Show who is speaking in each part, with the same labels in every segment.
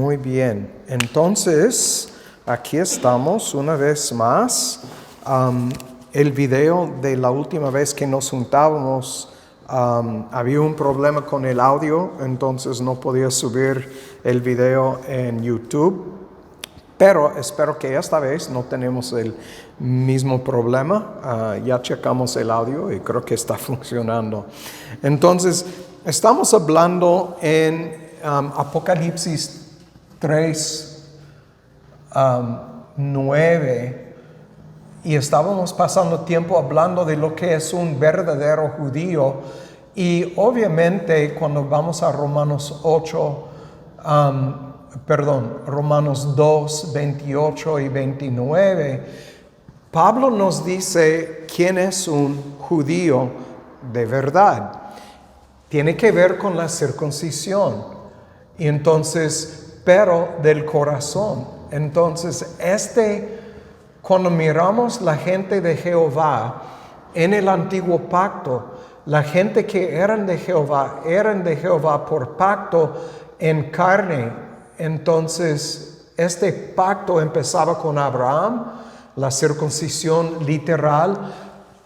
Speaker 1: Muy bien. Entonces, aquí estamos una vez más. El video de la última vez que nos juntábamos, había un problema con el audio, entonces no podía subir el video en YouTube. Pero espero que esta vez no tenemos el mismo problema. Ya checamos el audio y creo que está funcionando. Entonces, estamos hablando en Apocalipsis 3, 9, y estábamos pasando tiempo hablando de lo que es un verdadero judío. Y obviamente cuando vamos a Romanos 2, 28 y 29, Pablo nos dice quién es un judío de verdad. Tiene que ver con la circuncisión. Y entonces, pero del corazón. Entonces, cuando miramos la gente de Jehová en el antiguo pacto, la gente que eran de Jehová por pacto en carne. Entonces, este pacto empezaba con Abraham, la circuncisión literal,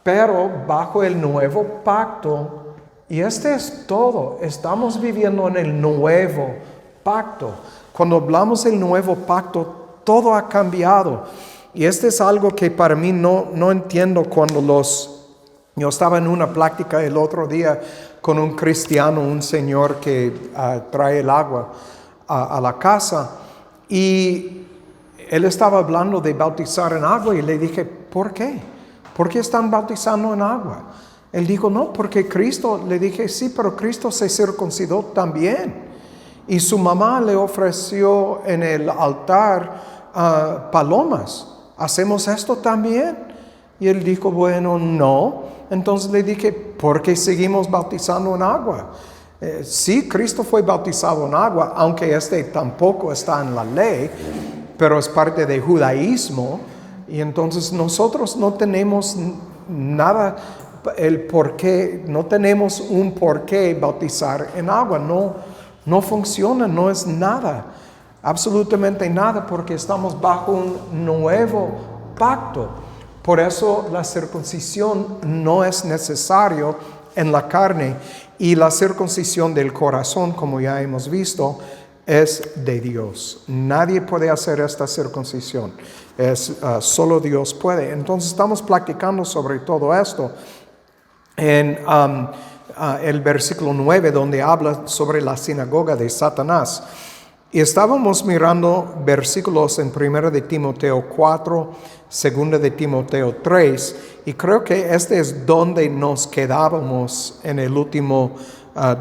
Speaker 1: pero bajo el nuevo pacto. Y es todo. Estamos viviendo en el nuevo pacto. Cuando hablamos del nuevo pacto, todo ha cambiado. Y es algo que para mí no entiendo yo estaba en una plática el otro día con un cristiano, un señor que trae el agua a la casa, y él estaba hablando de bautizar en agua, y le dije, ¿por qué? ¿Por qué están bautizando en agua? Él dijo, no, porque Cristo. Le dije, sí, pero Cristo se circuncidó también. Y su mamá le ofreció en el altar palomas. ¿Hacemos esto también? Y él dijo, bueno, no. Entonces le dije, ¿por qué seguimos bautizando en agua? Sí, Cristo fue bautizado en agua, aunque tampoco está en la ley, pero es parte del judaísmo. Y entonces nosotros no tenemos nada, no tenemos un por qué bautizar en agua. No funciona, no es nada, absolutamente nada, porque estamos bajo un nuevo pacto. Por eso la circuncisión no es necesario en la carne, y la circuncisión del corazón, como ya hemos visto, es de Dios. Nadie puede hacer esta circuncisión. Solo Dios puede. Entonces estamos platicando sobre todo esto en el versículo 9, donde habla sobre la sinagoga de Satanás. Y estábamos mirando versículos en 1 de Timoteo 4, 2 de Timoteo 3, y creo que es donde nos quedábamos en el último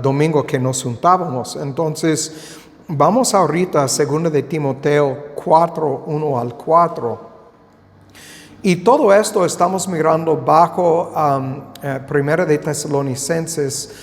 Speaker 1: domingo que nos juntábamos. Entonces, vamos ahorita a 2 de Timoteo 4, 1 al 4. Y todo esto estamos mirando bajo 1 de Tesalonicenses,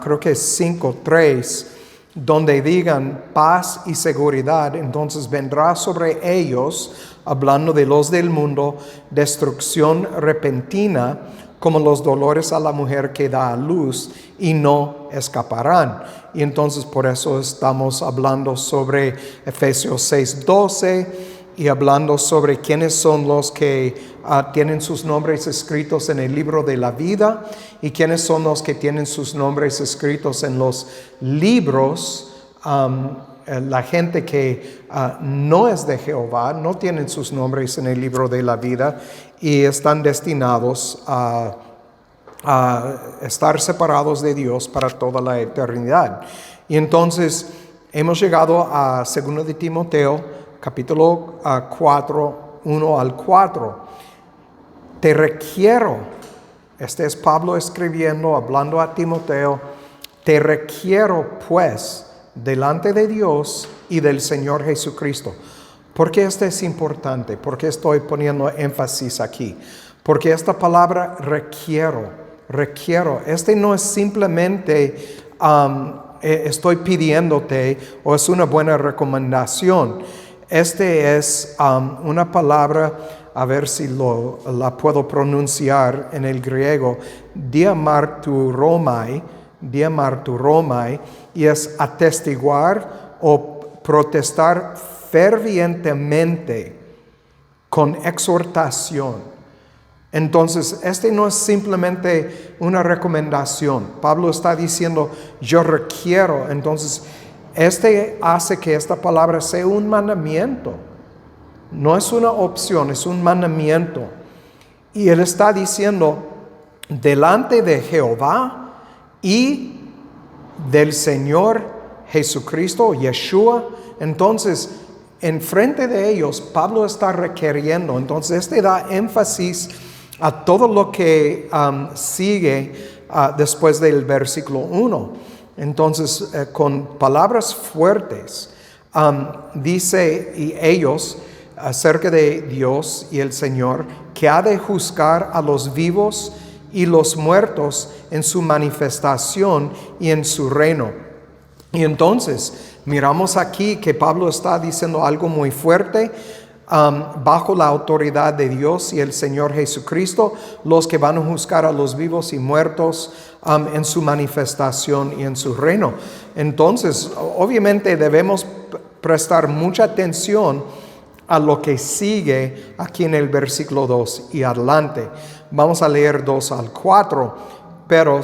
Speaker 1: creo que es 5, 3, donde digan paz y seguridad. Entonces vendrá sobre ellos, hablando de los del mundo, destrucción repentina, como los dolores a la mujer que da a luz, y no escaparán. Y entonces por eso estamos hablando sobre Efesios 6:12, y hablando sobre quiénes son los que tienen sus nombres escritos en el libro de la vida, y quiénes son los que tienen sus nombres escritos en los libros. La gente que no es de Jehová no tienen sus nombres en el libro de la vida, y están destinados a estar separados de Dios para toda la eternidad. Y entonces hemos llegado a 2 de Timoteo capítulo 4, 1 al 4. Te requiero, es Pablo escribiendo, hablando a Timoteo, te requiero pues delante de Dios y del Señor Jesucristo. ¿Por qué es importante? ¿Por qué estoy poniendo énfasis aquí? Porque esta palabra requiero, no es simplemente estoy pidiéndote, o es una buena recomendación. Es una palabra, a ver si la puedo pronunciar en el griego, diamarturomai, y es atestiguar o protestar fervientemente con exhortación. Entonces, este no es simplemente una recomendación. Pablo está diciendo, yo requiero. Entonces, este hace que esta palabra sea un mandamiento. No es una opción, es un mandamiento. Y él está diciendo, delante de Jehová y del Señor Jesucristo, Yeshua. Entonces, enfrente de ellos, Pablo está requiriendo. Entonces, este da énfasis a todo lo que sigue después del versículo 1. Entonces, con palabras fuertes, dice y ellos acerca de Dios y el Señor, que ha de juzgar a los vivos y los muertos en su manifestación y en su reino. Y entonces, miramos aquí que Pablo está diciendo algo muy fuerte. Bajo la autoridad de Dios y el Señor Jesucristo, los que van a juzgar a los vivos y muertos en su manifestación y en su reino. Entonces, obviamente debemos prestar mucha atención a lo que sigue aquí en el versículo 2 y adelante. Vamos a leer 2 al 4, pero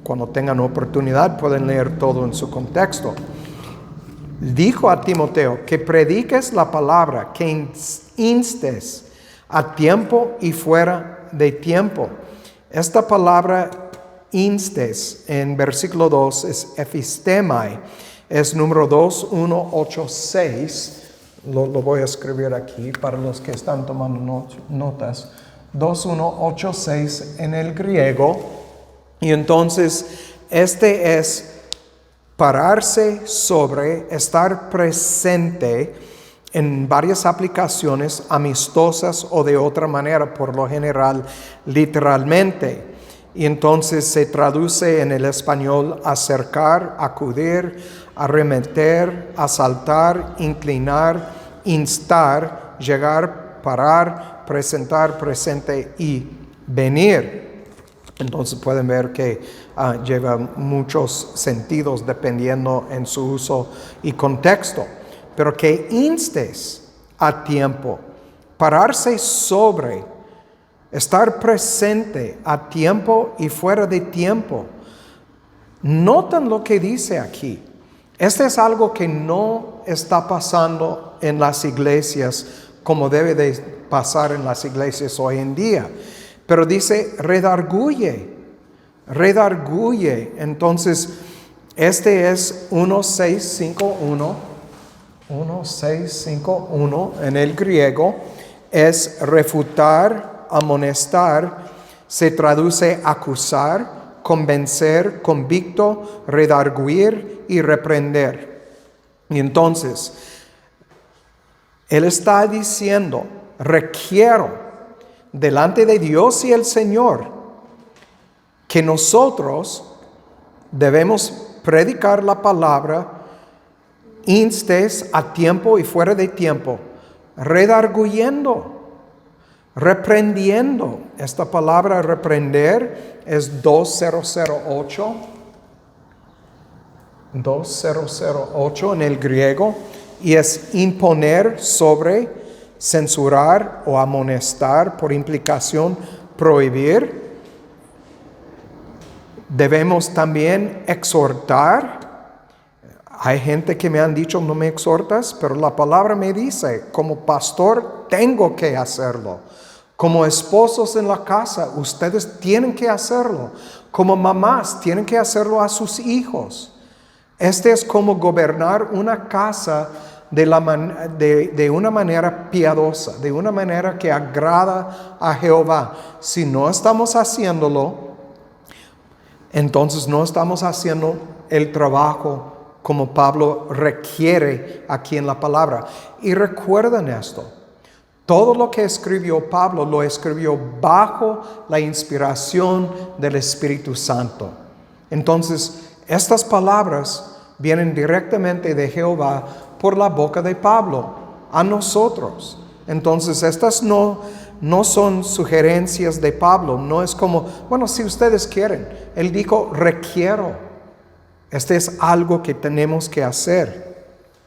Speaker 1: cuando tengan oportunidad pueden leer todo en su contexto. Dijo a Timoteo que prediques la palabra, que instes a tiempo y fuera de tiempo. Esta palabra instes en versículo 2 es epistemai, es número 2186. Lo voy a escribir aquí para los que están tomando notas. 2186 en el griego. Y entonces este es pararse sobre, estar presente en varias aplicaciones amistosas o de otra manera, por lo general literalmente. Y entonces se traduce en el español acercar, acudir, arremeter, asaltar, inclinar, instar, llegar, parar, presentar, presente y venir. Entonces pueden ver que lleva muchos sentidos dependiendo en su uso y contexto. Pero que instes a tiempo, pararse sobre, estar presente a tiempo y fuera de tiempo. Notan lo que dice aquí. Este es algo que no está pasando en las iglesias como debe de pasar en las iglesias hoy en día. Pero dice redarguye. Entonces, este es 1651. 1651 en el griego. Es refutar, amonestar. Se traduce acusar, convencer, convicto, redarguir y reprender. Y entonces, él está diciendo, requiero delante de Dios y el Señor que nosotros debemos predicar la palabra, instes a tiempo y fuera de tiempo, redarguyendo, reprendiendo. Esta palabra reprender es 2008. 2008 en el griego, y es imponer sobre, censurar o amonestar, por implicación prohibir. Debemos también exhortar. Hay gente que me han dicho, no me exhortas, pero la palabra me dice, como pastor tengo que hacerlo. Como esposos en la casa, ustedes tienen que hacerlo. Como mamás, tienen que hacerlo a sus hijos. Este es como gobernar una casa de una manera piadosa, de una manera que agrada a Jehová. Si no estamos haciéndolo, entonces no estamos haciendo el trabajo como Pablo requiere aquí en la palabra. Y recuerden esto, todo lo que escribió Pablo lo escribió bajo la inspiración del Espíritu Santo. Entonces, estas palabras vienen directamente de Jehová por la boca de Pablo a nosotros. Entonces, estas no son sugerencias de Pablo. No es como, bueno, si ustedes quieren. Él dijo, requiero. Este es algo que tenemos que hacer.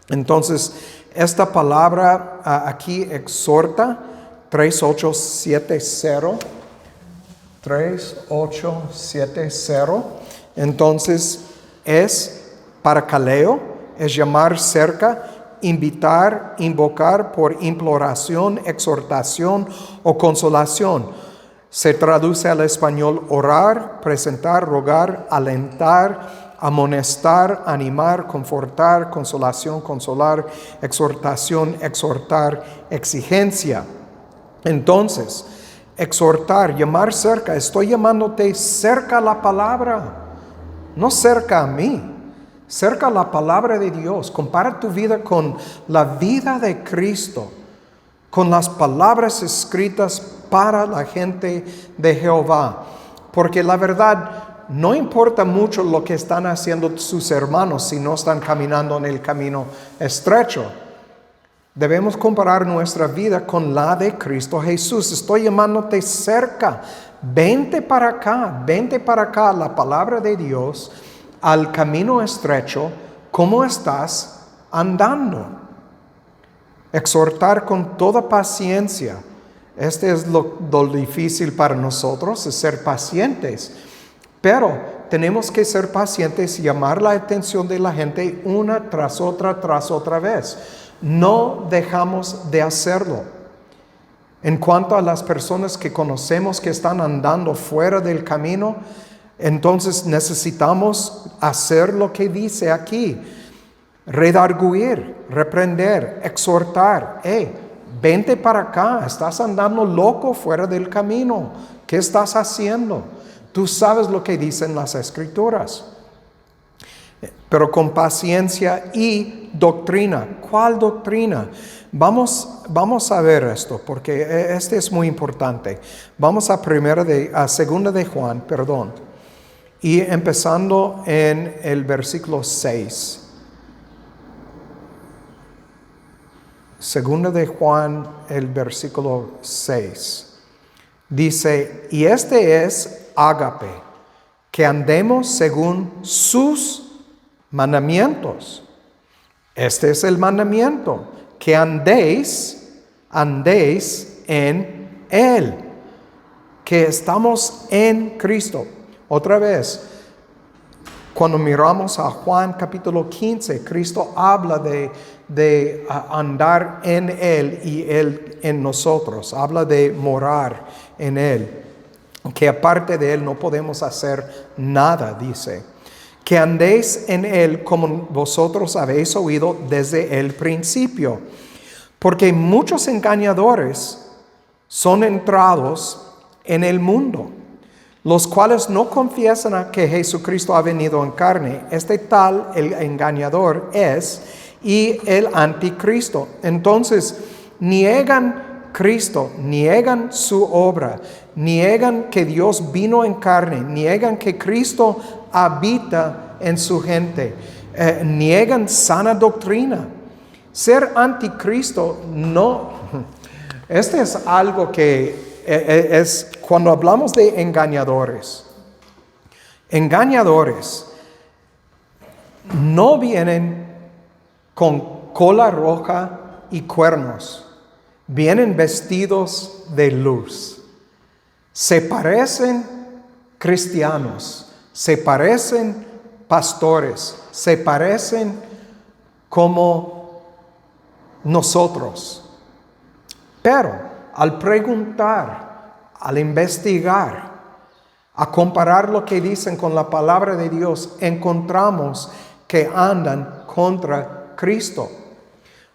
Speaker 1: Entonces, esta palabra aquí exhorta, 3870, 3870, entonces es parakaleo, es llamar cerca, invitar, invocar por imploración, exhortación o consolación. Se traduce al español orar, presentar, rogar, alentar, amonestar, animar, confortar, consolación, consolar, exhortación, exhortar, exigencia. Entonces, exhortar, llamar cerca, estoy llamándote cerca a la palabra, no cerca a mí. Cerca a la palabra de Dios. Compara tu vida con la vida de Cristo, con las palabras escritas para la gente de Jehová. Porque la verdad, no importa mucho lo que están haciendo sus hermanos si no están caminando en el camino estrecho. Debemos comparar nuestra vida con la de Cristo Jesús. Estoy llamándote cerca. Vente para acá, la palabra de Dios, al camino estrecho. ¿Cómo estás andando? Exhortar con toda paciencia. Este es lo difícil para nosotros, es ser pacientes. Pero tenemos que ser pacientes y llamar la atención de la gente una tras otra vez. No dejamos de hacerlo. En cuanto a las personas que conocemos que están andando fuera del camino, entonces necesitamos hacer lo que dice aquí. Redarguir, reprender, exhortar. Vente para acá, estás andando loco fuera del camino. ¿Qué estás haciendo? Tú sabes lo que dicen las Escrituras. Pero con paciencia y doctrina. ¿Cuál doctrina? Vamos a ver esto, porque este es muy importante. Vamos a segunda de Juan, y empezando en el versículo 6. Segunda de Juan, el versículo 6. Dice, y este es ágape, que andemos según sus mandamientos. Este es el mandamiento, que andéis en Él, que estamos en Cristo. Otra vez, cuando miramos a Juan capítulo 15, Cristo habla de andar en Él y Él en nosotros. Habla de morar en Él, que aparte de Él no podemos hacer nada, dice. Que andéis en Él como vosotros habéis oído desde el principio. Porque muchos engañadores son entrados en el mundo, los cuales no confiesan a que Jesucristo ha venido en carne. Este tal, el engañador, es y el anticristo. Entonces, niegan Cristo, niegan su obra, niegan que Dios vino en carne, niegan que Cristo habita en su gente, niegan sana doctrina. Ser anticristo no. Este es algo que es cuando hablamos de engañadores. Engañadores no vienen con cola roja y cuernos. Vienen vestidos de luz. Se parecen cristianos, se parecen pastores, se parecen como nosotros. Pero al preguntar, al investigar, a comparar lo que dicen con la palabra de Dios, encontramos que andan contra Cristo.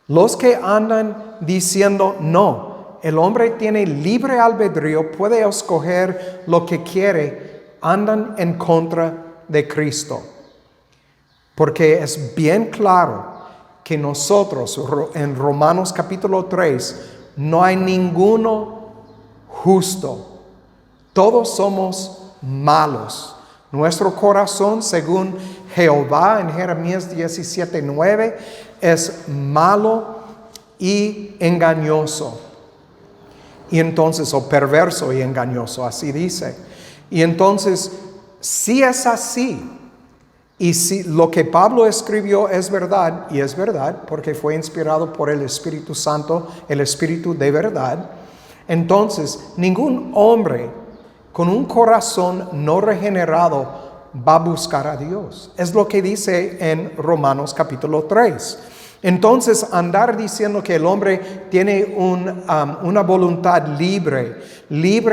Speaker 1: Los que andan diciendo no, el hombre tiene libre albedrío, puede escoger lo que quiere, andan en contra de Cristo. Porque es bien claro que nosotros, en Romanos capítulo 3, no hay ninguno justo. Todos somos malos. Nuestro corazón, según Jehová en Jeremías 17:9, es malo y engañoso. Y entonces, o perverso y engañoso, así dice. Y entonces, si es así, Y si lo que Pablo escribió es verdad, y es verdad, porque fue inspirado por el Espíritu Santo, el Espíritu de verdad, entonces ningún hombre con un corazón no regenerado va a buscar a Dios. Es lo que dice en Romanos capítulo 3. Entonces, andar diciendo que el hombre tiene una voluntad libre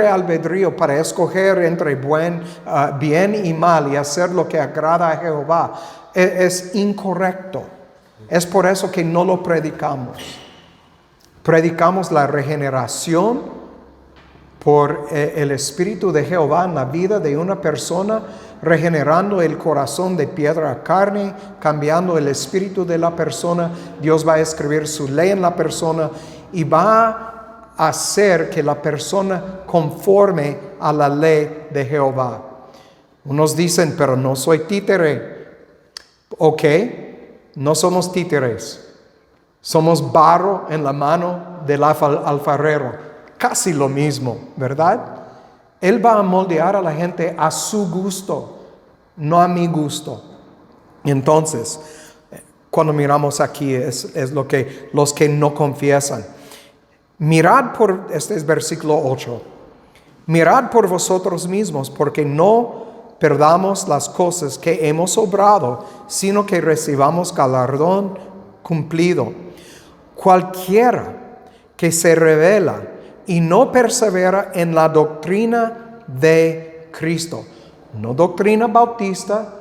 Speaker 1: albedrío para escoger entre bien y mal y hacer lo que agrada a Jehová, es incorrecto. Es por eso que no lo predicamos. Predicamos la regeneración por el Espíritu de Jehová en la vida de una persona, regenerando el corazón de piedra a carne, cambiando el espíritu de la persona. Dios va a escribir su ley en la persona y va a hacer que la persona conforme a la ley de Jehová. Unos dicen, pero no soy títere. Ok, no somos títeres. Somos barro en la mano del alfarero. Casi lo mismo, ¿verdad? Él va a moldear a la gente a su gusto, no a mi gusto. Entonces, cuando miramos aquí es lo que los que no confiesan. Mirad este es versículo 8. Mirad por vosotros mismos, porque no perdamos las cosas que hemos obrado, sino que recibamos galardón cumplido. Cualquiera que se revela y no persevera en la doctrina de Cristo. No doctrina bautista,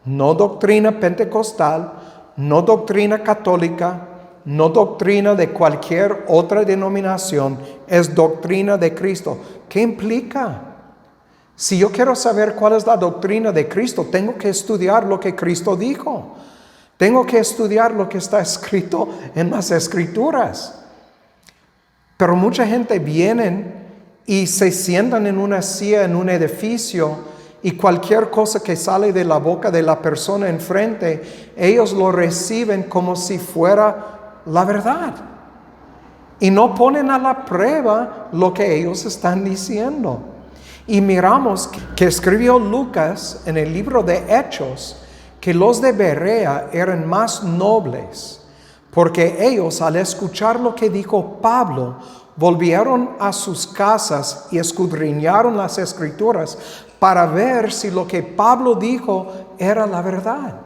Speaker 1: no doctrina pentecostal, no doctrina católica, no doctrina de cualquier otra denominación, es doctrina de Cristo. ¿Qué implica? Si yo quiero saber cuál es la doctrina de Cristo, tengo que estudiar lo que Cristo dijo. Tengo que estudiar lo que está escrito en las Escrituras. Pero mucha gente viene y se sientan en una silla en un edificio y cualquier cosa que sale de la boca de la persona enfrente, ellos lo reciben como si fuera la verdad. Y no ponen a la prueba lo que ellos están diciendo. Y miramos que escribió Lucas en el libro de Hechos que los de Berea eran más nobles, porque ellos, al escuchar lo que dijo Pablo, volvieron a sus casas y escudriñaron las Escrituras para ver si lo que Pablo dijo era la verdad.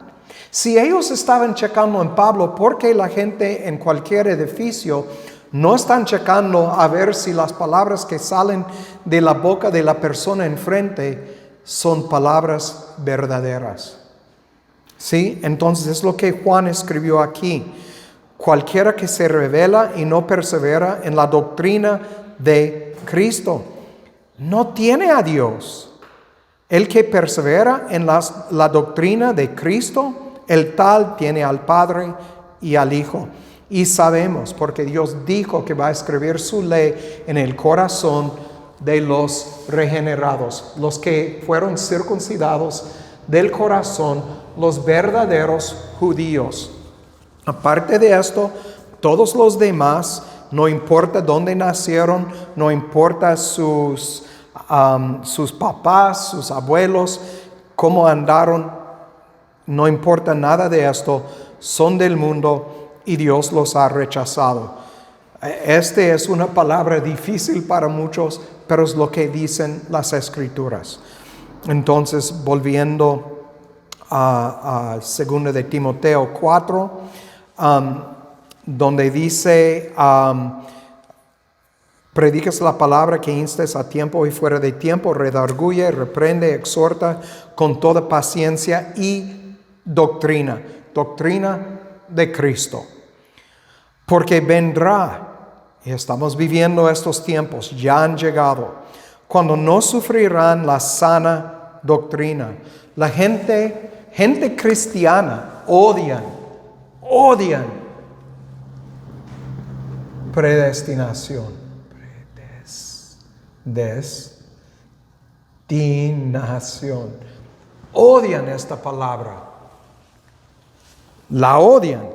Speaker 1: Si ellos estaban checando en Pablo, ¿por qué la gente en cualquier edificio no están checando a ver si las palabras que salen de la boca de la persona enfrente son palabras verdaderas? ¿Sí? Entonces es lo que Juan escribió aquí. Cualquiera que se revela y no persevera en la doctrina de Cristo no tiene a Dios. El que persevera en la doctrina de Cristo, el tal tiene al Padre y al Hijo. Y sabemos, porque Dios dijo que va a escribir su ley en el corazón de los regenerados, los que fueron circuncidados del corazón, los verdaderos judíos. Aparte de esto, todos los demás, no importa dónde nacieron, no importa sus papás, sus abuelos, cómo andaron, no importa nada de esto, son del mundo y Dios los ha rechazado. Este es una palabra difícil para muchos, pero es lo que dicen las Escrituras. Entonces, volviendo a 2 de Timoteo 4, donde dice, predicas la palabra, que instes a tiempo y fuera de tiempo, redarguye, reprende, exhorta con toda paciencia y doctrina de Cristo. Porque vendrá, y estamos viviendo estos tiempos, ya han llegado, cuando no sufrirán la sana doctrina. La gente cristiana odian predestinación. Predestinación. Odian esta palabra. La odian.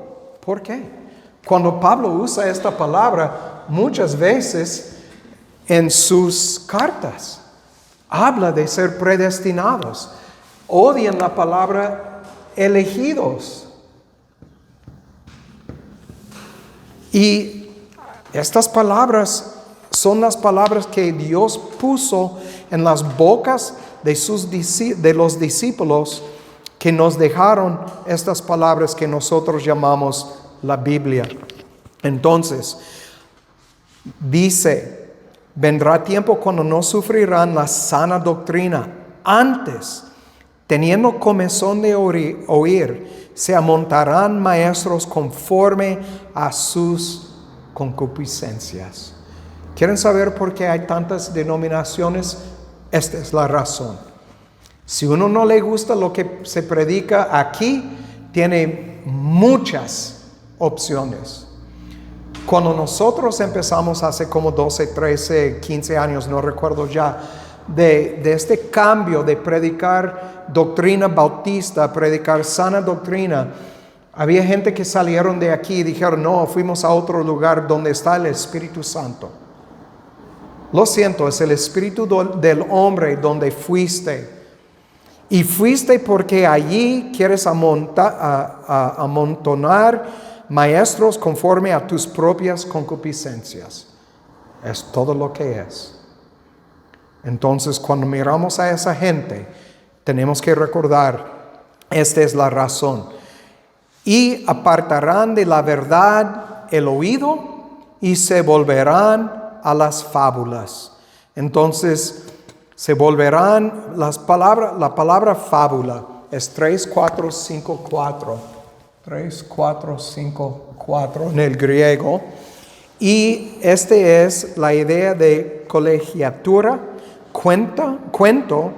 Speaker 1: ¿Por qué? Cuando Pablo usa esta palabra, muchas veces en sus cartas habla de ser predestinados. Odian la palabra elegidos. Y estas palabras son las palabras que Dios puso en las bocas de los discípulos que nos dejaron estas palabras que nosotros llamamos la Biblia. Entonces, dice, vendrá tiempo cuando no sufrirán la sana doctrina. Antes, teniendo comezón de oír, se amontarán maestros conforme a sus concupiscencias. ¿Quieren saber por qué hay tantas denominaciones? Esta es la razón. Si uno no le gusta lo que se predica aquí, tiene muchas opciones. Cuando nosotros empezamos hace como 12, 13, 15 años, no recuerdo ya, de este cambio de predicar doctrina bautista, predicar sana doctrina, había gente que salieron de aquí y dijeron, no, fuimos a otro lugar donde está el Espíritu Santo. Lo siento, es el espíritu del hombre donde fuiste. Y fuiste porque allí quieres amontonar maestros conforme a tus propias concupiscencias. Es todo lo que es. Entonces, cuando miramos a esa gente, tenemos que recordar, esta es la razón. Y apartarán de la verdad el oído y se volverán a las fábulas. Entonces, se volverán la palabra fábula es 3, 4, 5, 4. 3, 4, 5, 4 en el griego. Y este es la idea de colegiatura. Cuento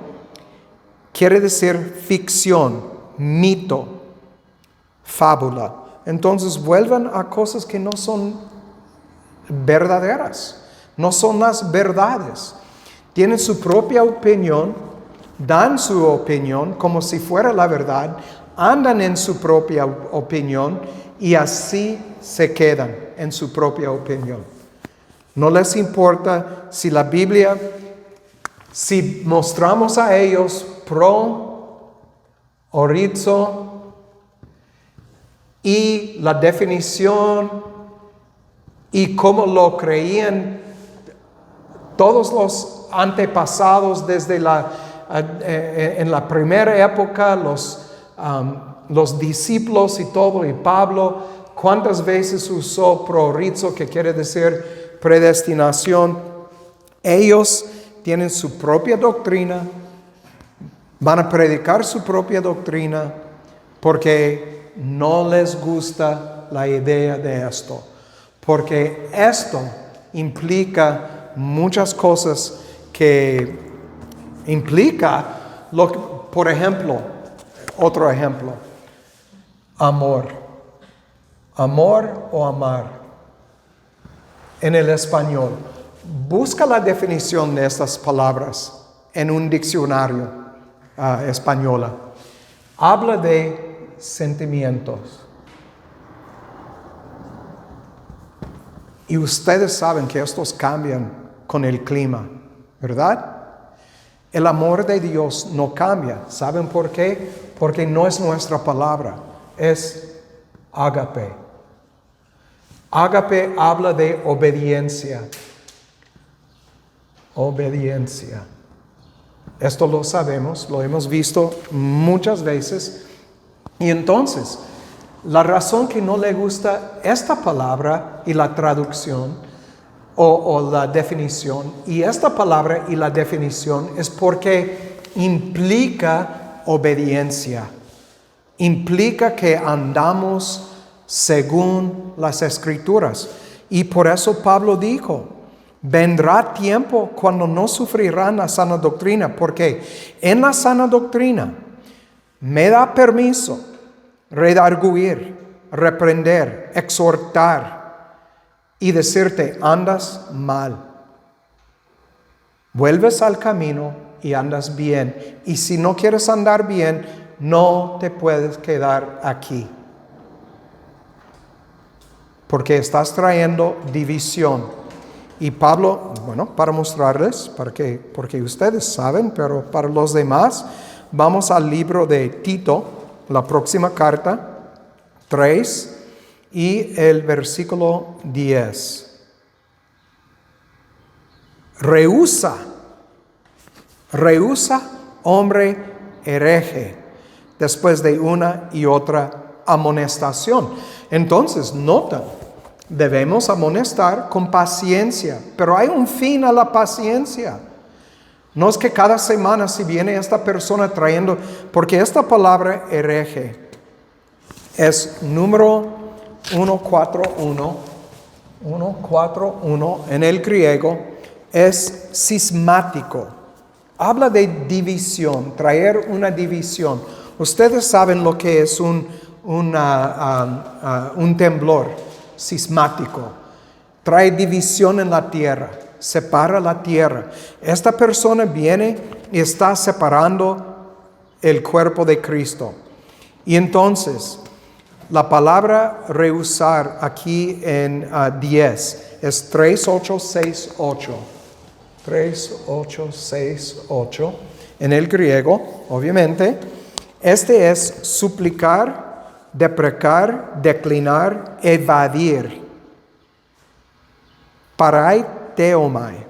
Speaker 1: quiere decir ficción, mito, fábula. Entonces vuelven a cosas que no son verdaderas. No son las verdades. Tienen su propia opinión, dan su opinión como si fuera la verdad, andan en su propia opinión y así se quedan en su propia opinión. No les importa si la Biblia, si mostramos a ellos pro, orizo y la definición y cómo lo creían todos los antepasados desde en la primera época, los discípulos y todo, y Pablo, cuántas veces usó prorizo, que quiere decir predestinación. Ellos tienen su propia doctrina, van a predicar su propia doctrina porque no les gusta la idea de esto, porque esto implica muchas cosas que implica, por ejemplo, otro ejemplo, amor. Amor o amar. En el español, busca la definición de estas palabras en un diccionario española. Habla de sentimientos. Y ustedes saben que estos cambian con el clima, ¿verdad? El amor de Dios no cambia. ¿Saben por qué? Porque no es nuestra palabra, es ágape. Ágape habla de obediencia. Obediencia. Esto lo sabemos, lo hemos visto muchas veces. Y entonces, la razón que no le gusta esta palabra y la traducción o la definición, y esta palabra y la definición es porque implica obediencia. Implica que andamos según las Escrituras. Y por eso Pablo dijo, vendrá tiempo cuando no sufrirán la sana doctrina, porque en la sana doctrina me da permiso redarguir, reprender, exhortar y decirte, andas mal. Vuelves al camino y andas bien. Y si no quieres andar bien, no te puedes quedar aquí. Porque estás trayendo división. Y Pablo, para mostrarles, porque ustedes saben, pero para los demás, vamos al libro de Tito, la próxima carta, 3 y el versículo 10. Rehúsa, hombre hereje, después de una y otra amonestación. Entonces, nota, debemos amonestar con paciencia, pero hay un fin a la paciencia. No es que cada semana si viene esta persona trayendo, porque esta palabra hereje es número 141 en el griego, es cismático. Habla de división, traer una división. Ustedes saben lo que es un temblor sismático. Trae división en la tierra, separa la tierra. Esta persona viene y está separando el cuerpo de Cristo. Y entonces, la palabra rehusar aquí en 10 es 3868. 3868 en el griego, obviamente. Este es suplicar, deprecar, declinar, evadir. Paraiteomai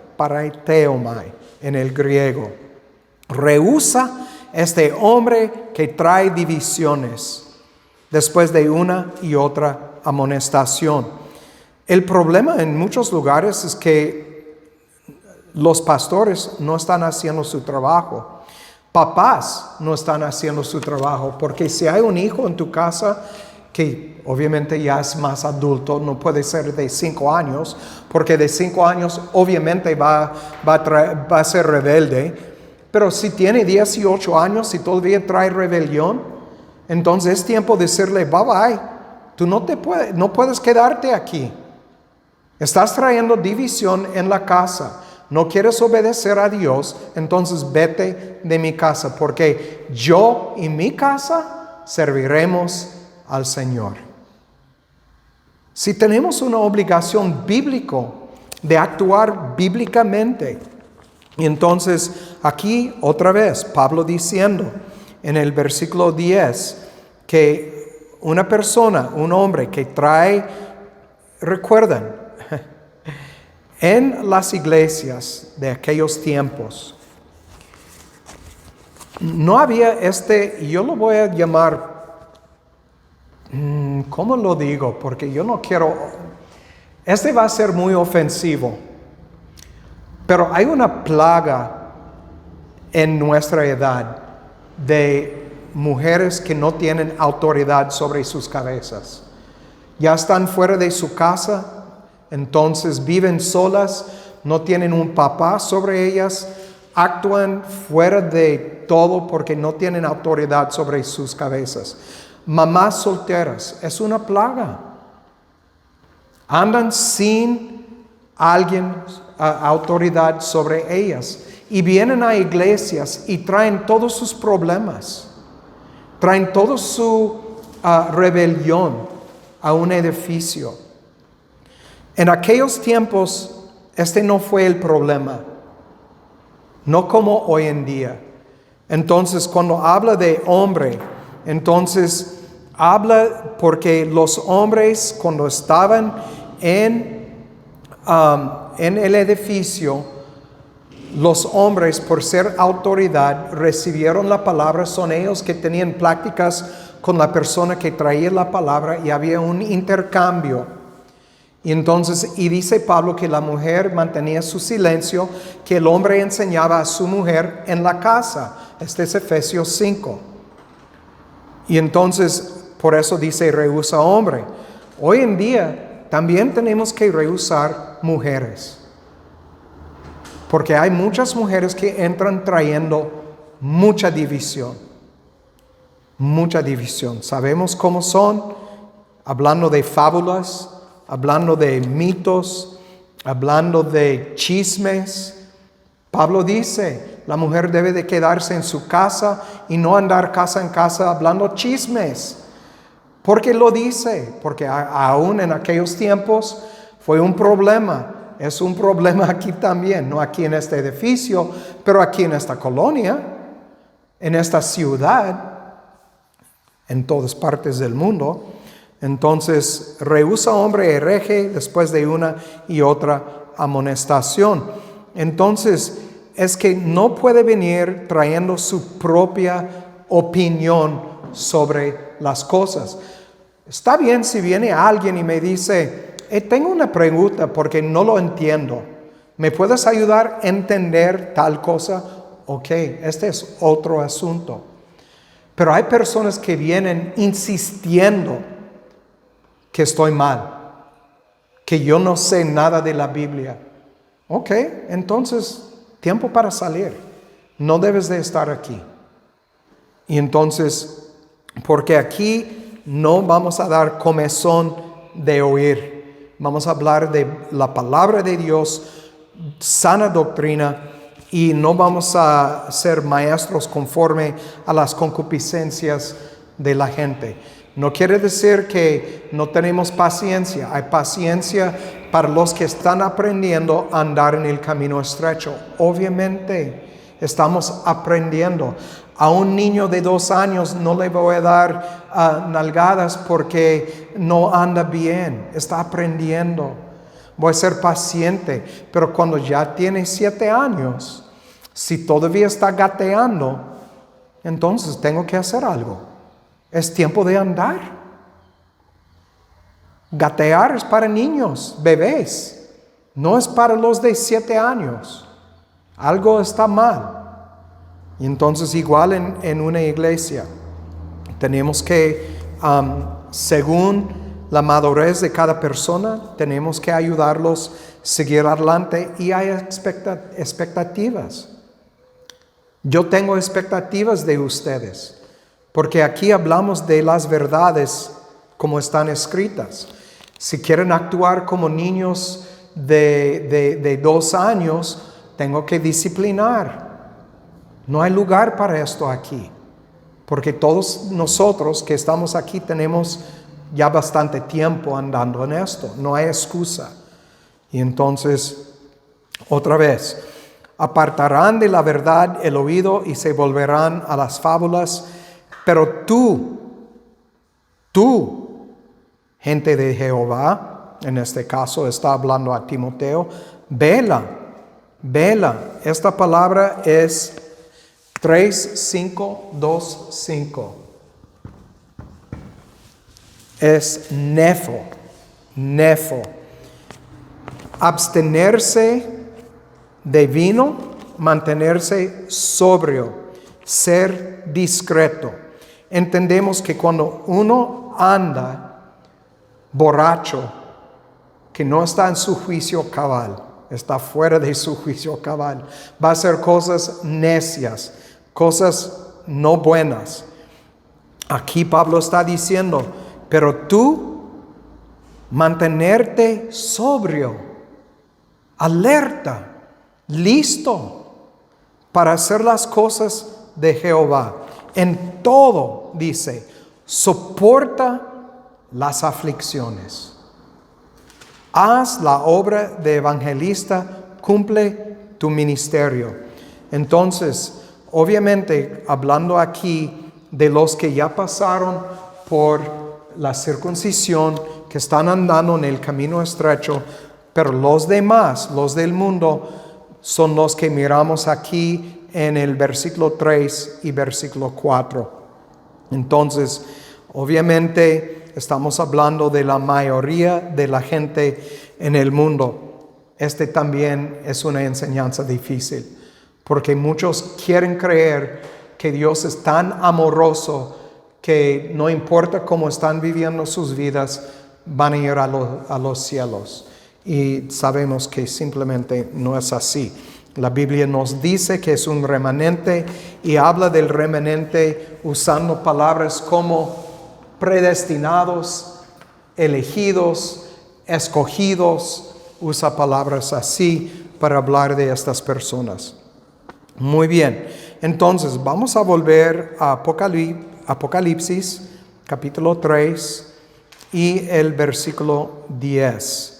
Speaker 1: en el griego. Rehúsa este hombre que trae divisiones después de una y otra amonestación. El problema en muchos lugares es que los pastores no están haciendo su trabajo. Papás no están haciendo su trabajo, porque si hay un hijo en tu casa que obviamente ya es más adulto, no puede ser de 5 años, porque de 5 años obviamente va a ser rebelde, pero si tiene 18 años y todavía trae rebelión, entonces es tiempo de decirle bye bye, tú no puedes quedarte aquí. Estás trayendo división en la casa. No quieres obedecer a Dios, entonces vete de mi casa, porque yo y mi casa serviremos al Señor. Si tenemos una obligación bíblica de actuar bíblicamente, entonces aquí otra vez Pablo diciendo en el versículo 10 que una persona, un hombre que trae, recuerdan, en las iglesias de aquellos tiempos, no había yo lo voy a llamar, ¿cómo lo digo? Porque yo no quiero, va a ser muy ofensivo, pero hay una plaga en nuestra edad de mujeres que no tienen autoridad sobre sus cabezas. Ya están fuera de su casa, entonces viven solas, no tienen un papá sobre ellas, actúan fuera de todo porque no tienen autoridad sobre sus cabezas. Mamás solteras, es una plaga. Andan sin alguien, autoridad sobre ellas. Y vienen a iglesias y traen todos sus problemas. Traen toda su rebelión a un edificio. En aquellos tiempos, no fue el problema, no como hoy en día. Entonces, cuando habla de hombre, entonces habla porque los hombres, cuando estaban en el edificio, los hombres, por ser autoridad, recibieron la palabra. Son ellos que tenían pláticas con la persona que traía la palabra y había un intercambio. Y entonces, dice Pablo que la mujer mantenía su silencio, que el hombre enseñaba a su mujer en la casa. Es Efesios 5. Y entonces, por eso dice rehúsa hombre. Hoy en día también tenemos que rehusar mujeres. Porque hay muchas mujeres que entran trayendo mucha división. Mucha división. Sabemos cómo son, hablando de fábulas, hablando de mitos, hablando de chismes. Pablo dice, la mujer debe de quedarse en su casa y no andar casa en casa hablando chismes. ¿Por qué lo dice? Porque aún en aquellos tiempos fue un problema. Es un problema aquí también, no aquí en este edificio, pero aquí en esta colonia, en esta ciudad. en todas partes del mundo. Entonces, rehúsa hombre hereje después de una y otra amonestación. Entonces, es que no puede venir trayendo su propia opinión sobre las cosas. Está bien si viene alguien y me dice, tengo una pregunta porque no lo entiendo. ¿Me puedes ayudar a entender tal cosa? Ok, este es otro asunto. Pero hay personas que vienen insistiendo que estoy mal, que yo no sé nada de la Biblia. Ok, entonces, tiempo para salir. No debes de estar aquí. Y entonces, porque aquí no vamos a dar comezón de oír. Vamos a hablar de la palabra de Dios, sana doctrina, y no vamos a ser maestros conforme a las concupiscencias de la gente. No quiere decir que no tenemos paciencia. Hay paciencia para los que están aprendiendo a andar en el camino estrecho. Obviamente, estamos aprendiendo. A un niño de 2 años no le voy a dar nalgadas porque no anda bien. Está aprendiendo. Voy a ser paciente. Pero cuando ya tiene 7 años, si todavía está gateando, entonces tengo que hacer algo. Es tiempo de andar. Gatear es para niños, bebés. No es para los de 7 años. Algo está mal. Y entonces igual en una iglesia, tenemos que, según la madurez de cada persona, tenemos que ayudarlos a seguir adelante y hay expectativas. Yo tengo expectativas de ustedes. Porque aquí hablamos de las verdades como están escritas. Si quieren actuar como niños de 2 años, tengo que disciplinar. No hay lugar para esto aquí. Porque todos nosotros que estamos aquí tenemos ya bastante tiempo andando en esto. No hay excusa. Y entonces, otra vez, apartarán de la verdad el oído y se volverán a las fábulas. Pero tú, gente de Jehová, en este caso está hablando a Timoteo, vela. Esta palabra es 3:5:2:5. Es nefo. Abstenerse de vino, mantenerse sobrio, ser discreto. Entendemos que cuando uno anda borracho, que no está en su juicio cabal, está fuera de su juicio cabal, va a hacer cosas necias, cosas no buenas. Aquí Pablo está diciendo, pero tú mantenerte sobrio, alerta, listo para hacer las cosas de Jehová. En todo, dice, soporta las aflicciones. Haz la obra de evangelista, cumple tu ministerio. Entonces, obviamente, hablando aquí de los que ya pasaron por la circuncisión, que están andando en el camino estrecho, pero los demás, los del mundo, son los que miramos aquí en el versículo 3 y versículo 4. Entonces, obviamente, estamos hablando de la mayoría de la gente en el mundo. Este también es una enseñanza difícil, porque muchos quieren creer que Dios es tan amoroso que no importa cómo están viviendo sus vidas, van a ir a los cielos. Y sabemos que simplemente no es así. La Biblia nos dice que es un remanente y habla del remanente usando palabras como predestinados, elegidos, escogidos. Usa palabras así para hablar de estas personas. Muy bien, entonces vamos a volver a Apocalipsis capítulo 3 y el versículo 10.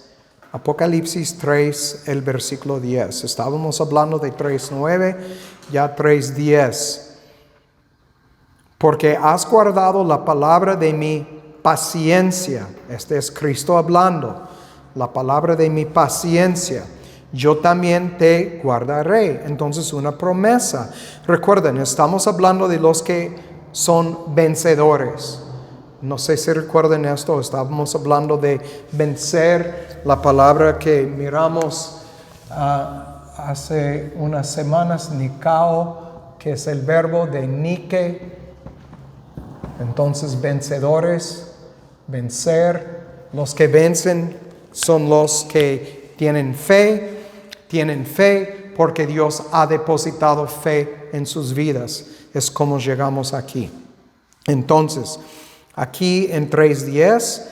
Speaker 1: Apocalipsis 3, el versículo 10. Estábamos hablando de 3:9, ya 3:10. porque has guardado la palabra de mi paciencia. Este es Cristo hablando. La palabra de mi paciencia. Yo también te guardaré. Entonces una promesa. Recuerden, estamos hablando de los que son vencedores. No sé si recuerden esto, estábamos hablando de vencer, la palabra que miramos hace unas semanas, nikao, que es el verbo de nike. Entonces vencedores, vencer, los que vencen son los que tienen fe porque Dios ha depositado fe en sus vidas. Es como llegamos aquí. Entonces, aquí en 3:10,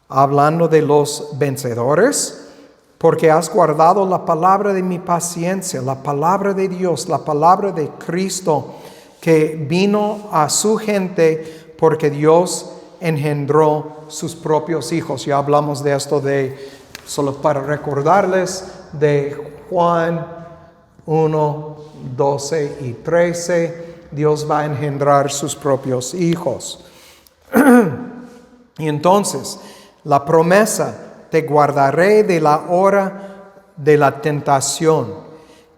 Speaker 1: hablando de los vencedores, porque has guardado la palabra de mi paciencia, la palabra de Dios, la palabra de Cristo, que vino a su gente porque Dios engendró sus propios hijos. Ya hablamos de esto, solo para recordarles, de Juan 1, 12 y 13. Dios va a engendrar sus propios hijos. Y entonces, la promesa, te guardaré de la hora de la tentación,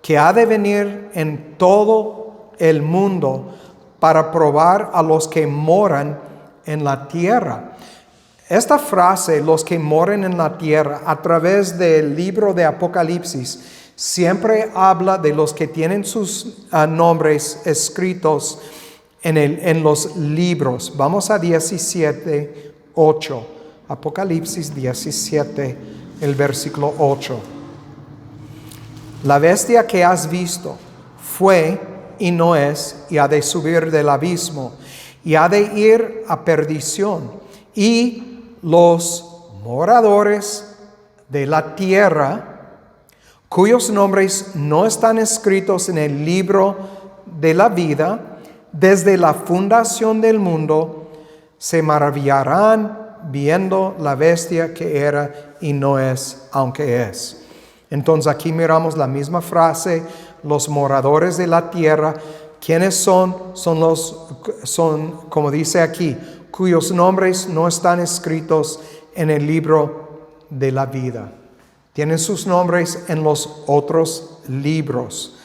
Speaker 1: que ha de venir en todo el mundo para probar a los que moran en la tierra. Esta frase, los que moran en la tierra, a través del libro de Apocalipsis, siempre habla de los que tienen sus nombres escritos en los libros. Vamos a 17:8. Apocalipsis 17, el versículo 8. La bestia que has visto fue y no es, y ha de subir del abismo, y ha de ir a perdición. Y los moradores de la tierra, cuyos nombres no están escritos en el libro de la vida, desde la fundación del mundo, se maravillarán viendo la bestia que era y no es, aunque es. Entonces aquí miramos la misma frase, los moradores de la tierra. ¿Quiénes son? Son, como dice aquí, cuyos nombres no están escritos en el libro de la vida. Tienen sus nombres en los otros libros.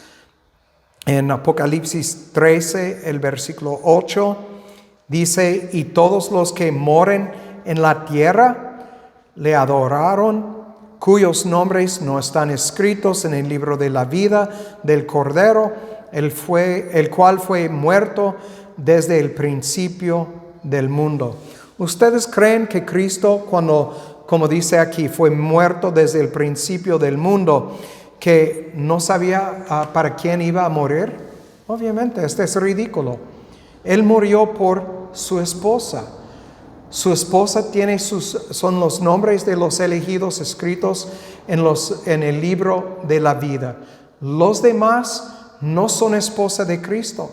Speaker 1: En Apocalipsis 13, el versículo 8, dice, y todos los que moren en la tierra le adoraron, cuyos nombres no están escritos en el libro de la vida del Cordero, el cual fue muerto desde el principio del mundo. ¿Ustedes creen que Cristo, cuando, como dice aquí, fue muerto desde el principio del mundo, que no sabía para quién iba a morir? Obviamente, este es ridículo. Él murió por su esposa. Su esposa son los nombres de los elegidos escritos en el libro de la vida. Los demás no son esposa de Cristo.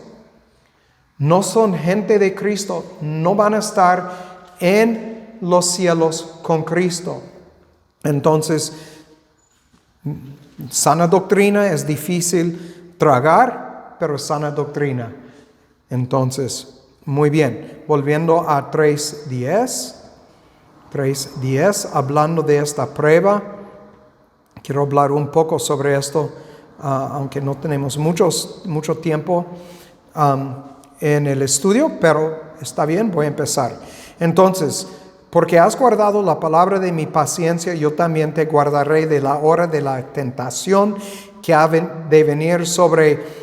Speaker 1: No son gente de Cristo. No van a estar en los cielos con Cristo. Entonces, sana doctrina es difícil tragar, pero sana doctrina. Entonces, muy bien, volviendo a 3:10, hablando de esta prueba, quiero hablar un poco sobre esto, aunque no tenemos mucho tiempo en el estudio, pero está bien, voy a empezar. Entonces, porque has guardado la palabra de mi paciencia, yo también te guardaré de la hora de la tentación que ha de venir sobre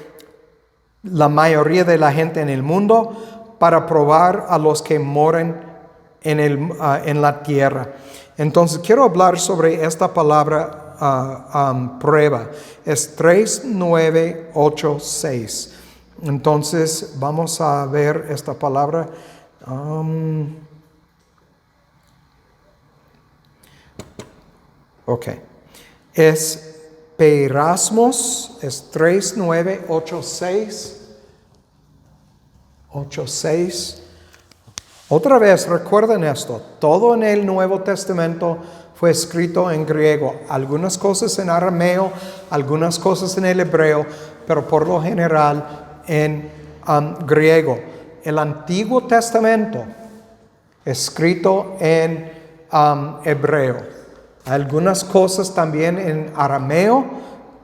Speaker 1: la mayoría de la gente en el mundo, para probar a los que moran en la tierra. Entonces, quiero hablar sobre esta palabra prueba. Es 3:9-8-6. Entonces, vamos a ver esta palabra. Ok. Es peirasmos, es 3:9-8-6. 8:6. Otra vez, recuerden esto, todo en el Nuevo Testamento fue escrito en griego, algunas cosas en arameo, algunas cosas en el hebreo, pero por lo general en griego. el Antiguo Testamento escrito en hebreo. Algunas cosas también en arameo,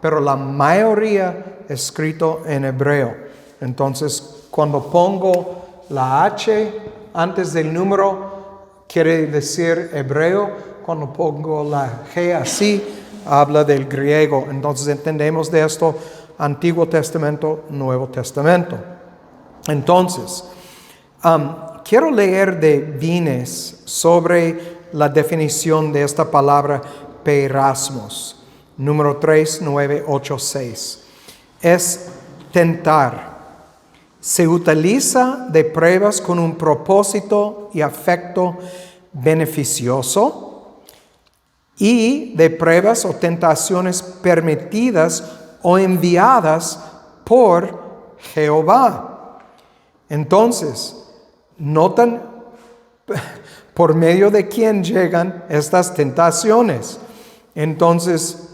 Speaker 1: pero la mayoría escrito en hebreo. Entonces, cuando pongo la H antes del número, quiere decir hebreo. Cuando pongo la G así, habla del griego. Entonces entendemos de esto Antiguo Testamento, Nuevo Testamento. Entonces, quiero leer de Vines sobre la definición de esta palabra peirasmos, número 3986. Es tentar. Se utiliza de pruebas con un propósito y afecto beneficioso y de pruebas o tentaciones permitidas o enviadas por Jehová. Entonces, notan por medio de quién llegan estas tentaciones. Entonces,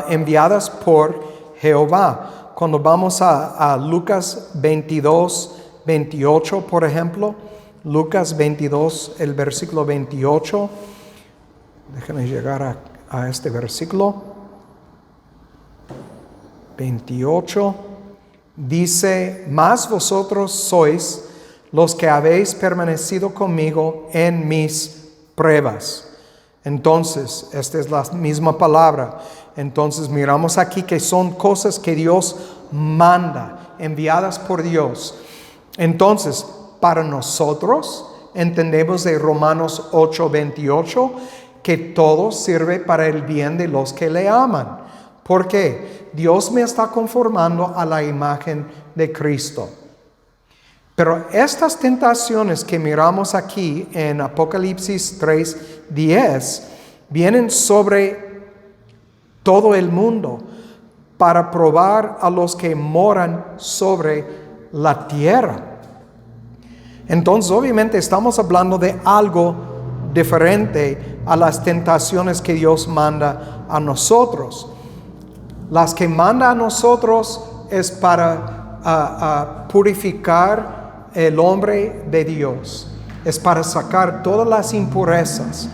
Speaker 1: enviadas por Jehová. Cuando vamos a Lucas 22, 28, por ejemplo, Lucas 22, el versículo 28. Déjenme llegar a este versículo. 28. Dice, mas vosotros sois los que habéis permanecido conmigo en mis pruebas. Entonces, esta es la misma palabra. Entonces miramos aquí que son cosas que Dios manda, enviadas por Dios. Entonces, para nosotros, entendemos de Romanos 8:28, que todo sirve para el bien de los que le aman. ¿Por qué? Dios me está conformando a la imagen de Cristo. Pero estas tentaciones que miramos aquí en Apocalipsis 3:10 vienen sobre todo el mundo para probar a los que moran sobre la tierra. Entonces, obviamente, estamos hablando de algo diferente a las tentaciones que Dios manda a nosotros. Las que manda a nosotros es para purificar el hombre de Dios. Es para sacar todas las impurezas,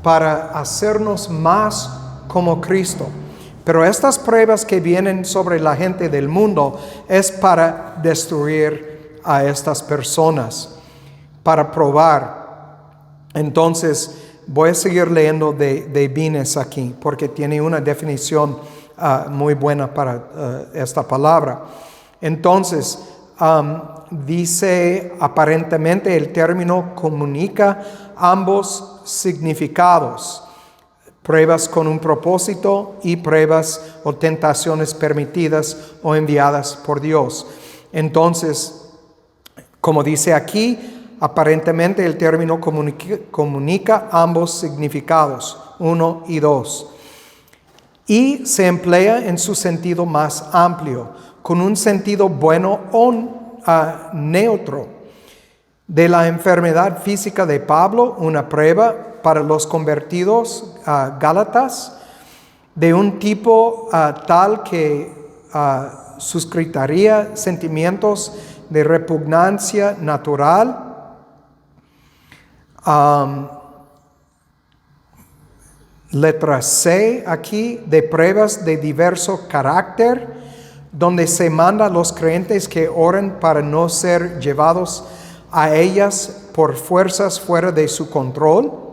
Speaker 1: para hacernos más como Cristo. Pero estas pruebas que vienen sobre la gente del mundo es para destruir a estas personas, para probar. Entonces, voy a seguir leyendo de Vines aquí, porque tiene una definición muy buena para esta palabra. Entonces, dice, aparentemente el término comunica ambos significados. Pruebas con un propósito y pruebas o tentaciones permitidas o enviadas por Dios. Entonces, como dice aquí, aparentemente el término comunica ambos significados, 1 y 2. Y se emplea en su sentido más amplio, con un sentido bueno o neutro. De la enfermedad física de Pablo, una prueba para los convertidos gálatas, de un tipo tal que suscitaría sentimientos de repugnancia natural. Letra C aquí, de pruebas de diverso carácter, donde se manda a los creyentes que oren para no ser llevados a ellas por fuerzas fuera de su control.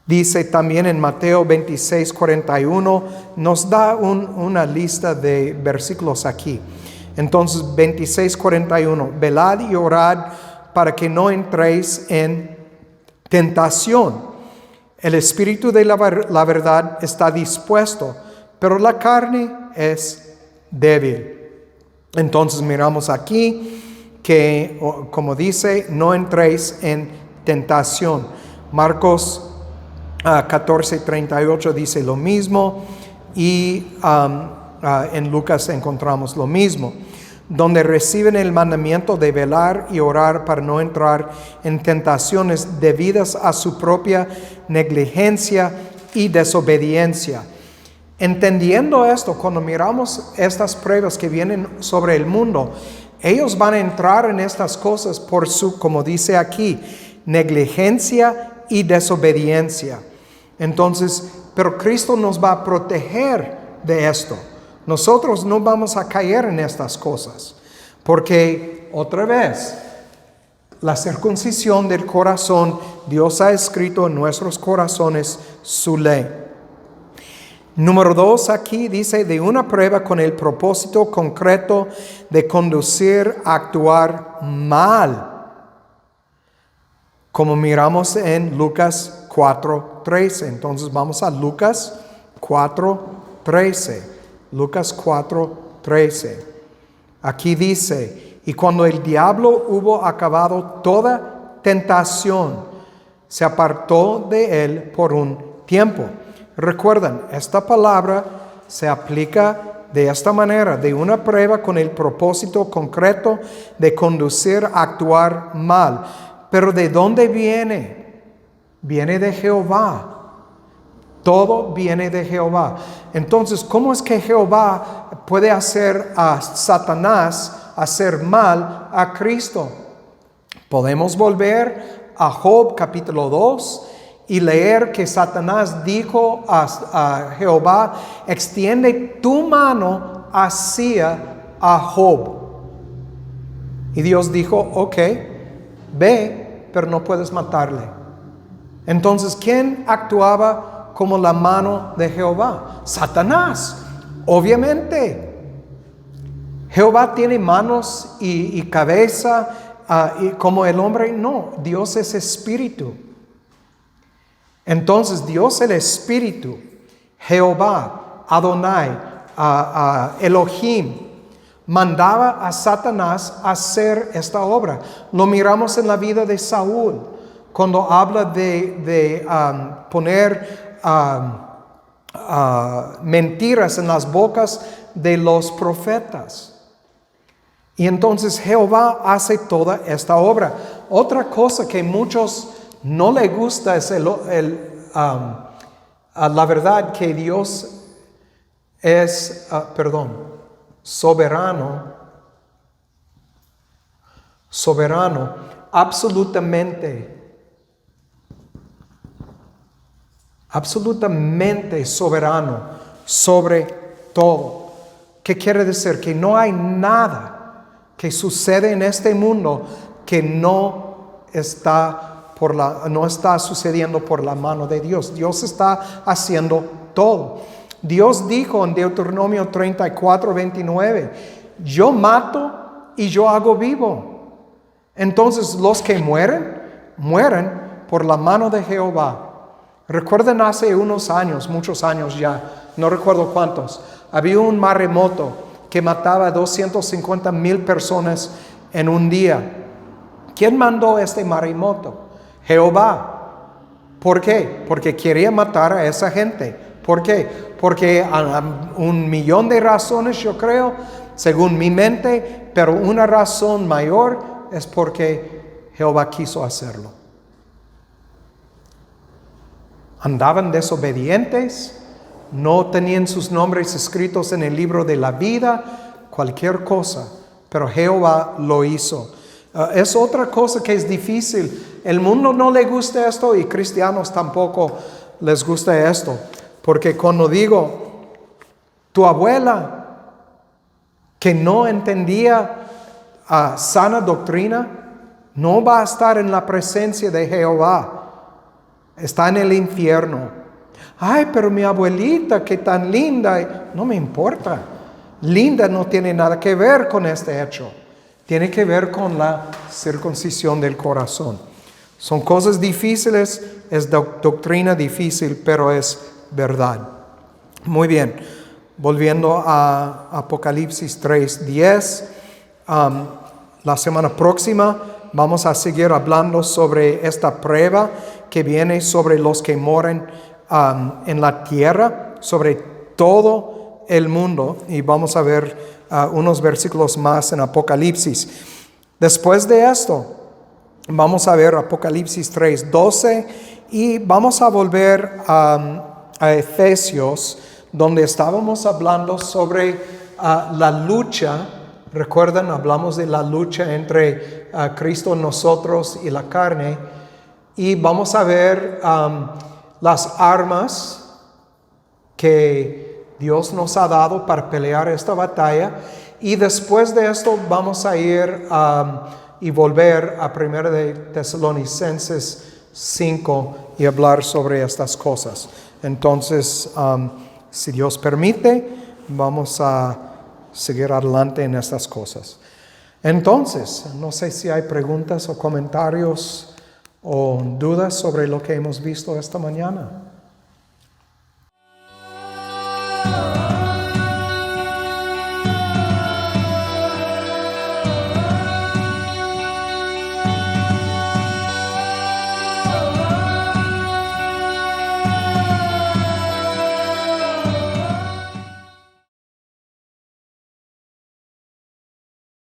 Speaker 1: Dice también en Mateo 26:41, nos da una lista de versículos aquí. Entonces 26:41, velad y orad para que no entréis en tentación. El espíritu de la verdad está dispuesto, pero la carne es débil. Entonces miramos aquí que, como dice, no entréis en tentación. Marcos 14:38 dice lo mismo, y en Lucas encontramos lo mismo, donde reciben el mandamiento de velar y orar para no entrar en tentaciones debidas a su propia negligencia y desobediencia. Entendiendo esto, cuando miramos estas pruebas que vienen sobre el mundo, ellos van a entrar en estas cosas por su, como dice aquí, negligencia y desobediencia. Entonces, pero Cristo nos va a proteger de esto. Nosotros no vamos a caer en estas cosas, porque otra vez, la circuncisión del corazón, Dios ha escrito en nuestros corazones su ley. Número 2, aquí dice de una prueba con el propósito concreto de conducir a actuar mal, como miramos en Lucas 4:13. Entonces vamos a Lucas 4:13. Lucas 4:13. Aquí dice, y cuando el diablo hubo acabado toda tentación, se apartó de él por un tiempo. Recuerden, esta palabra se aplica de esta manera, de una prueba con el propósito concreto de conducir a actuar mal. Pero ¿de dónde viene? Viene de Jehová. Todo viene de Jehová. Entonces, ¿cómo es que Jehová puede hacer a Satanás hacer mal a Cristo? Podemos volver a Job capítulo 2 y leer que Satanás dijo a Jehová, extiende tu mano hacia a Job. Y Dios dijo, ok, ve, pero no puedes matarle. Entonces, ¿quién actuaba como la mano de Jehová? Satanás, obviamente. Jehová tiene manos y cabeza y como el hombre, no, Dios es espíritu. Entonces Dios el espíritu, Jehová, Adonai, Elohim, mandaba a Satanás a hacer esta obra. Lo miramos en la vida de Saúl, cuando habla de poner mentiras en las bocas de los profetas. Y entonces Jehová hace toda esta obra. Otra cosa que muchos no les gusta es la verdad que Dios es, soberano, absolutamente soberano sobre todo. ¿Qué quiere decir? Que no hay nada que sucede en este mundo que no está sucediendo por la mano de Dios. Dios está haciendo todo. Dios dijo en Deuteronomio 34:29, yo mato y yo hago vivo. Entonces los que mueren por la mano de Jehová. Recuerden hace unos años, muchos años ya, no recuerdo cuántos, había un maremoto que mataba a 250,000 personas en un día. ¿Quién mandó este maremoto? Jehová. ¿Por qué? Porque quería matar a esa gente. ¿Por qué? Porque hay 1,000,000 de razones, yo creo, según mi mente, pero una razón mayor es porque Jehová quiso hacerlo. Andaban desobedientes, no tenían sus nombres escritos en el libro de la vida, cualquier cosa, pero Jehová lo hizo. Es otra cosa que es difícil. El mundo no le gusta esto y cristianos tampoco les gusta esto. Porque cuando digo, tu abuela que no entendía sana doctrina, no va a estar en la presencia de Jehová. Está en el infierno. Ay, pero mi abuelita, que tan linda. No me importa. Linda no tiene nada que ver con este hecho. Tiene que ver con la circuncisión del corazón. Son cosas difíciles, es doctrina difícil, pero es verdad. Muy bien, volviendo a Apocalipsis 3:10, la semana próxima vamos a seguir hablando sobre esta prueba que viene sobre los que moran en la tierra, sobre todo el mundo, y vamos a ver unos versículos más en Apocalipsis. Después de esto, vamos a ver Apocalipsis 3:12 y vamos a volver a Efesios donde estábamos hablando sobre la lucha. Recuerdan, hablamos de la lucha entre Cristo en nosotros y la carne. Y vamos a ver las armas que Dios nos ha dado para pelear esta batalla. Y después de esto vamos a ir y volver a 1 de Tesalonicenses 5 y hablar sobre estas cosas. Entonces, si Dios permite, vamos a seguir adelante en estas cosas. Entonces, no sé si hay preguntas o comentarios o dudas sobre lo que hemos visto esta mañana.